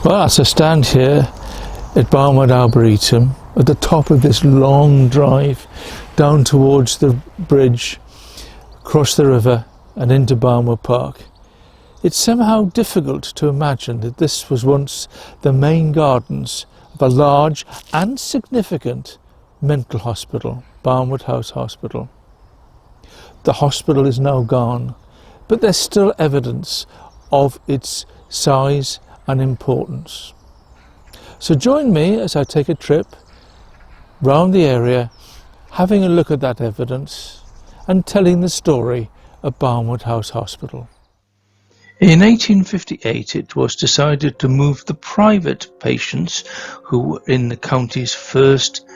Well, as I stand here at Barnwood Arboretum, at the top of this long drive down towards the bridge, across the river and into Barnwood Park, it's somehow difficult to imagine that this was once the main gardens of a large and significant mental hospital, Barnwood House Hospital. The hospital is now gone, but there's still evidence of its size and importance. So join me as I take a trip round the area, having a look at that evidence and telling the story of Barnwood House Hospital. In 1858 it was decided to move the private patients who were in the county's first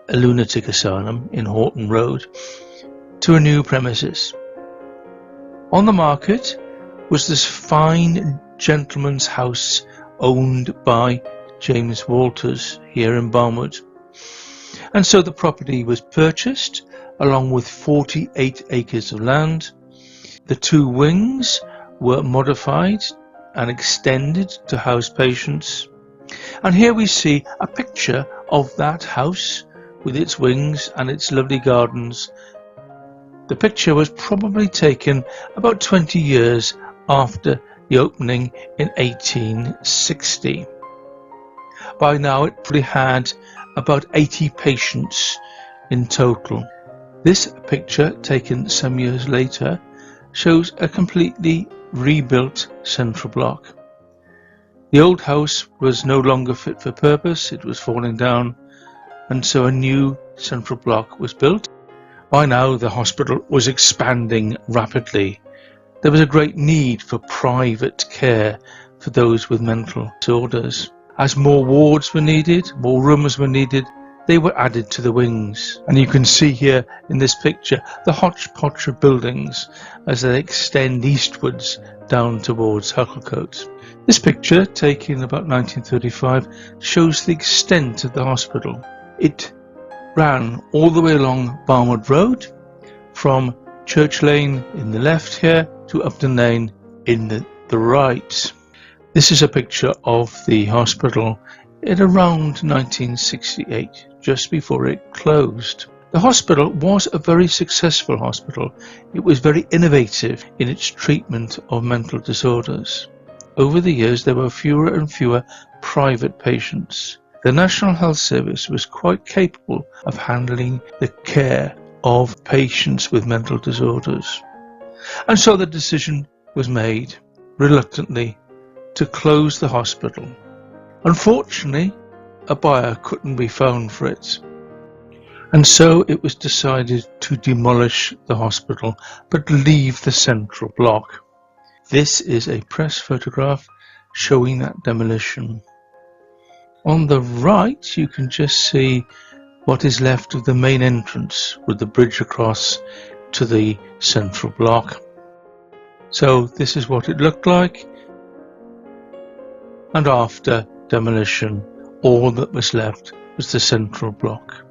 lunatic asylum in Horton Road to a new premises. On the market was this fine gentleman's house owned by James Walters here in Barnwood. And so the property was purchased along with 48 acres of land. The two wings were modified and extended to house patients. And here we see a picture of that house with its wings and its lovely gardens. The picture was probably taken about 20 years after the opening in 1860. By now it probably had about 80 patients in total. This picture, taken some years later, shows a completely rebuilt central block. The old house was no longer fit for purpose, it was falling down, and so a new central block was built. By now the hospital was expanding rapidly. There was a great need for private care for those with mental disorders. As more wards were needed, more rooms were needed, they were added to the wings. And you can see here in this picture the hodgepodge of buildings as they extend eastwards down towards Hucklecote. This picture, taken about 1935, shows the extent of the hospital. It ran all the way along Barnwood Road, from Church Lane in the left here to Upton Lane in the right. This is a picture of the hospital at around 1968, just before it closed. The hospital was a very successful hospital. It was very innovative in its treatment of mental disorders. Over the years there were fewer and fewer private patients. The National Health Service was quite capable of handling the care of patients with mental disorders. And so the decision was made, reluctantly, to close the hospital. Unfortunately, a buyer couldn't be found for it. And so it was decided to demolish the hospital, but leave the central block. This is a press photograph showing that demolition. On the right, you can just see what is left of the main entrance with the bridge across to the central block. So this is what it looked like. And after demolition, all that was left was the central block.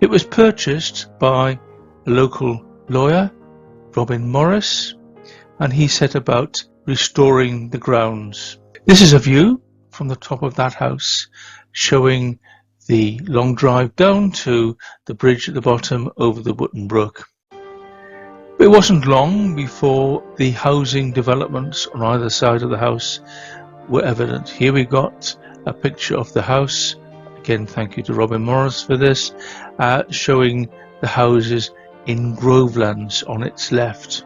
It was purchased by a local lawyer, Robin Morris, and he set about restoring the grounds. This is a view from the top of that house, showing the long drive down to the bridge at the bottom over the Wootton Brook. But it wasn't long before the housing developments on either side of the house were evident. Here we got a picture of the house. Again, thank you to Robin Morris for this, showing the houses in Grovelands on its left.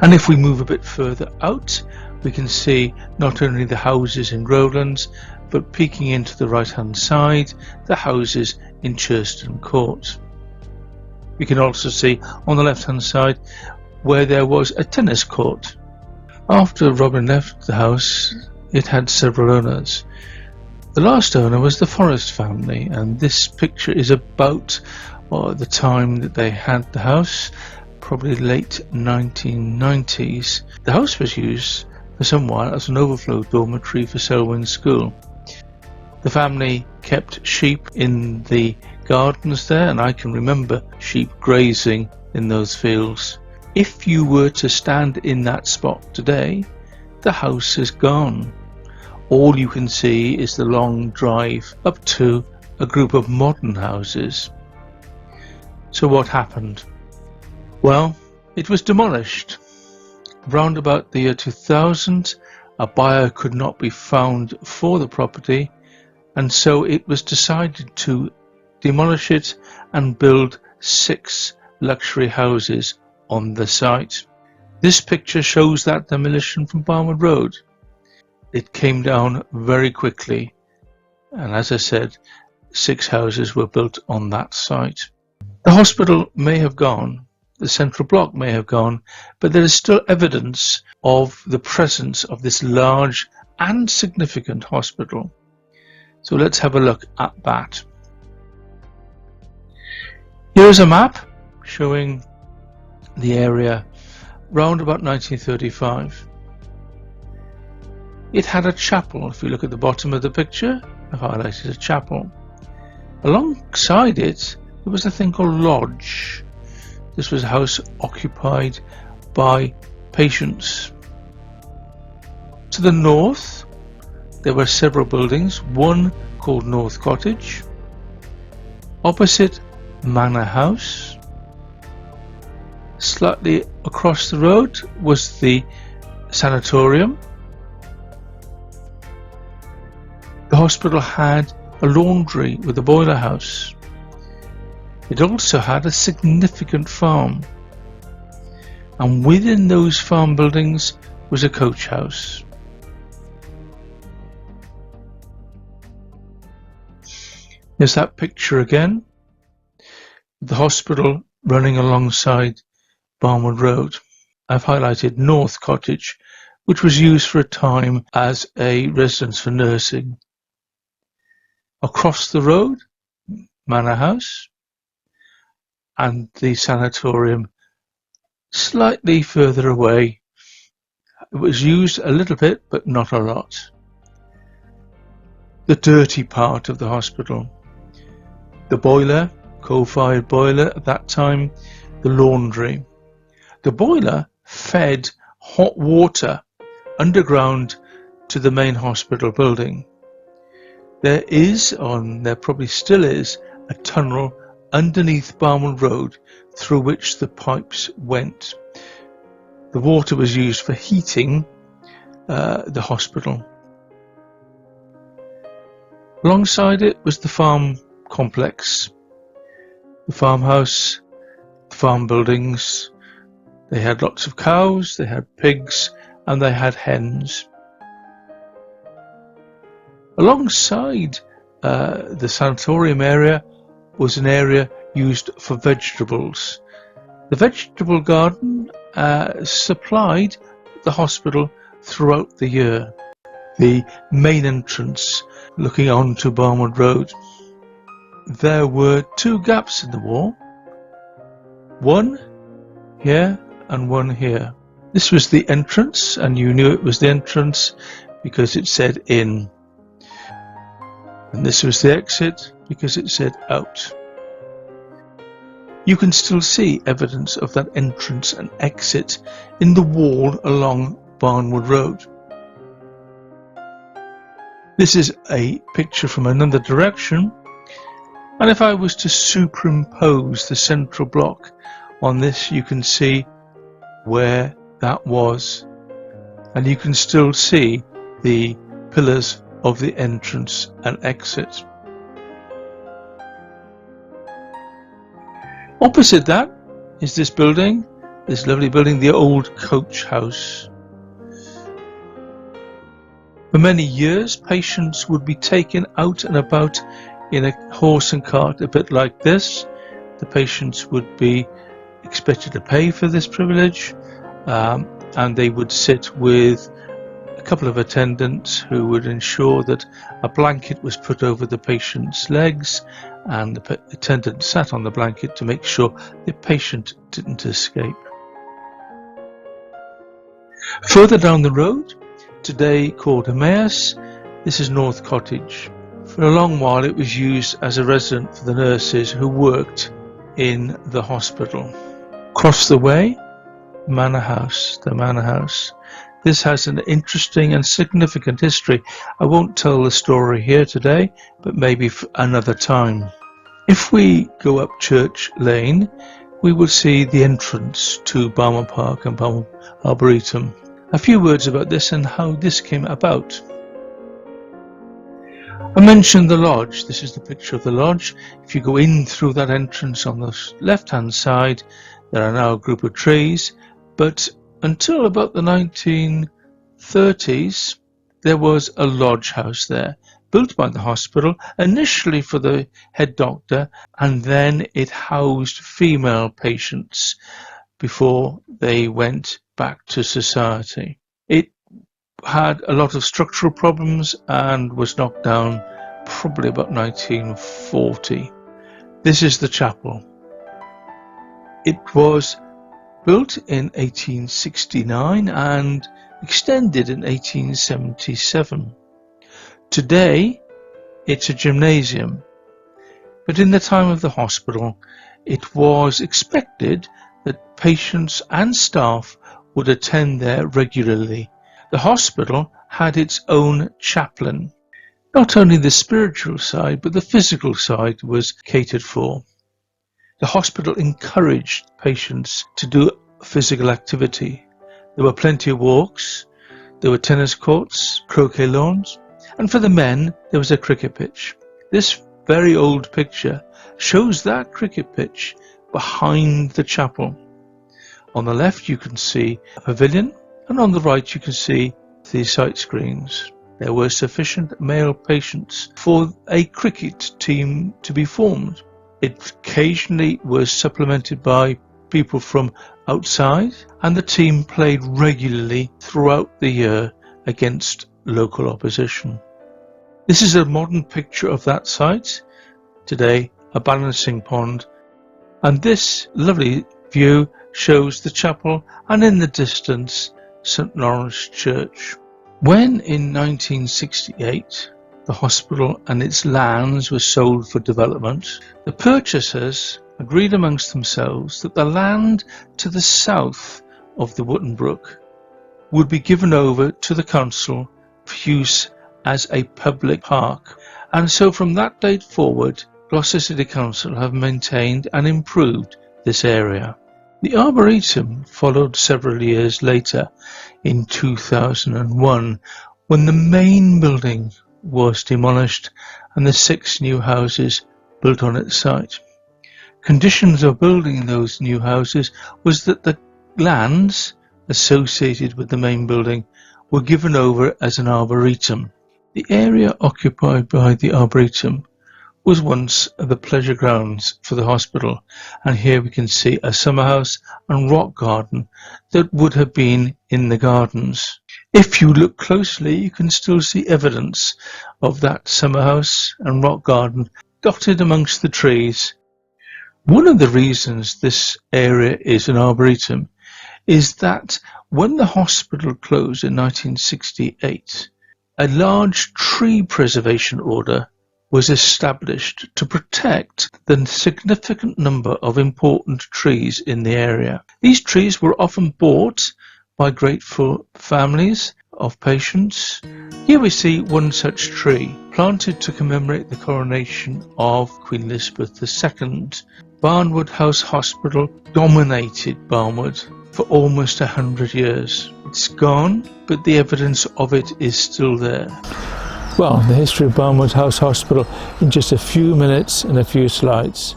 And if we move a bit further out, we can see not only the houses in Grovelands, but peeking into the right hand side, the houses in Churston Court. We can also see on the left hand side where there was a tennis court. After Robin left the house, it had several owners. The last owner was the Forrest family, and this picture is about the time that they had the house, probably late 1990s. The house was used for some while as an overflow dormitory for Selwyn School. The family kept sheep in the gardens there, and I can remember sheep grazing in those fields. If you were to stand in that spot today, the house is gone. All you can see is the long drive up to a group of modern houses. So what happened? Well, it was demolished. Round about the year 2000, a buyer could not be found for the property, and so it was decided to demolish it and build 6 luxury houses on the site. This picture shows that demolition from Barnwood Road. It came down very quickly, and as I said, 6 houses were built on that site. The hospital may have gone, the central block may have gone, but there is still evidence of the presence of this large and significant hospital. So let's have a look at that. Here's a map showing the area round about 1935. It had a chapel. If you look at the bottom of the picture, I've highlighted a chapel. Alongside it, there was a thing called lodge. This was a house occupied by patients. To the north, there were several buildings, one called North Cottage. Opposite, Manor House. Slightly across the road was the sanatorium. The hospital had a laundry with a boiler house. It also had a significant farm, and within those farm buildings was a coach house. There's that picture again, the hospital running alongside Barnwood Road. I've highlighted North Cottage, which was used for a time as a residence for nursing. Across the road, Manor House, and the sanatorium slightly further away. It was used a little bit, but not a lot. The dirty part of the hospital. The boiler, coal-fired boiler at that time, the laundry. The boiler fed hot water underground to the main hospital building. There probably still is, a tunnel underneath Barnwood Road through which the pipes went. The water was used for heating the hospital. Alongside it was the farm complex, the farmhouse, the farm buildings. They had lots of cows, they had pigs, and they had hens. Alongside the sanatorium area was an area used for vegetables. The vegetable garden supplied the hospital throughout the year. The main entrance looking onto Barnwood Road. There were 2 gaps in the wall, one here and one here. This was the entrance, and you knew it was the entrance because it said in. And this was the exit because it said out. You can still see evidence of that entrance and exit in the wall along Barnwood Road. This is a picture from another direction, and if I was to superimpose the central block on this, you can see where that was, and you can still see the pillars of the entrance and exit. Opposite that is this building, this lovely building, the old coach house. For many years, patients would be taken out and about in a horse and cart, a bit like this. The patients would be expected to pay for this privilege, and they would sit with a couple of attendants who would ensure that a blanket was put over the patient's legs, and the attendant sat on the blanket to make sure the patient didn't escape. Further down the road, today called Emmaus, this is North Cottage. For a long while it was used as a residence for the nurses who worked in the hospital. Across the way, Manor House, the Manor House. This has an interesting and significant history. I won't tell the story here today, but maybe for another time. If we go up Church Lane, we will see the entrance to Barnwood Park and Barnwood Arboretum. A few words about this and how this came about. I mentioned the lodge. This is the picture of the lodge. If you go in through that entrance on the left-hand side, there are now a group of trees, but until about the 1930s, there was a lodge house there, built by the hospital, initially for the head doctor, and then it housed female patients before they went back to society. It had a lot of structural problems and was knocked down probably about 1940. This is the chapel. It was built in 1869 and extended in 1877. Today, it's a gymnasium, but in the time of the hospital, it was expected that patients and staff would attend there regularly. The hospital had its own chaplain. Not only the spiritual side, but the physical side was catered for. The hospital encouraged patients to do physical activity. There were plenty of walks, there were tennis courts, croquet lawns, and for the men there was a cricket pitch. This very old picture shows that cricket pitch behind the chapel. On the left you can see a pavilion, and on the right you can see the sight screens. There were sufficient male patients for a cricket team to be formed. It occasionally was supplemented by people from outside, and the team played regularly throughout the year against local opposition. This is a modern picture of that site. Today, a balancing pond, and this lovely view shows the chapel and in the distance St Lawrence Church. When in 1968 the hospital and its lands were sold for development, the purchasers agreed amongst themselves that the land to the south of the Wootton Brook would be given over to the council for use as a public park, and so from that date forward Gloucester City Council have maintained and improved this area. The Arboretum followed several years later in 2001, when the main building was demolished and the 6 new houses built on its site. Conditions of building those new houses was that the lands associated with the main building were given over as an arboretum. The area occupied by the Arboretum was once the pleasure grounds for the hospital, and here we can see a summer house and rock garden that would have been in the gardens. If you look closely, you can still see evidence of that summer house and rock garden dotted amongst the trees. One of the reasons this area is an arboretum is that when the hospital closed in 1968, a large tree preservation order was established to protect the significant number of important trees in the area. These trees were often bought by grateful families of patients. Here we see one such tree, planted to commemorate the coronation of Queen Elizabeth II. Barnwood House Hospital dominated Barnwood for almost 100 years. It's gone, but the evidence of it is still there. Well, the history of Barnwood House Hospital in just a few minutes and a few slides.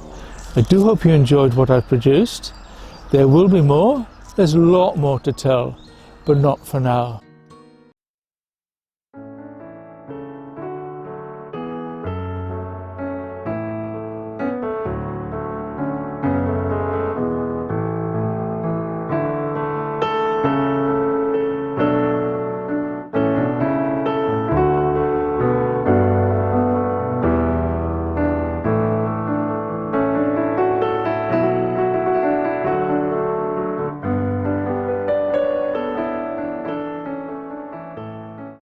I do hope you enjoyed what I've produced. There will be more. There's a lot more to tell, but not for now.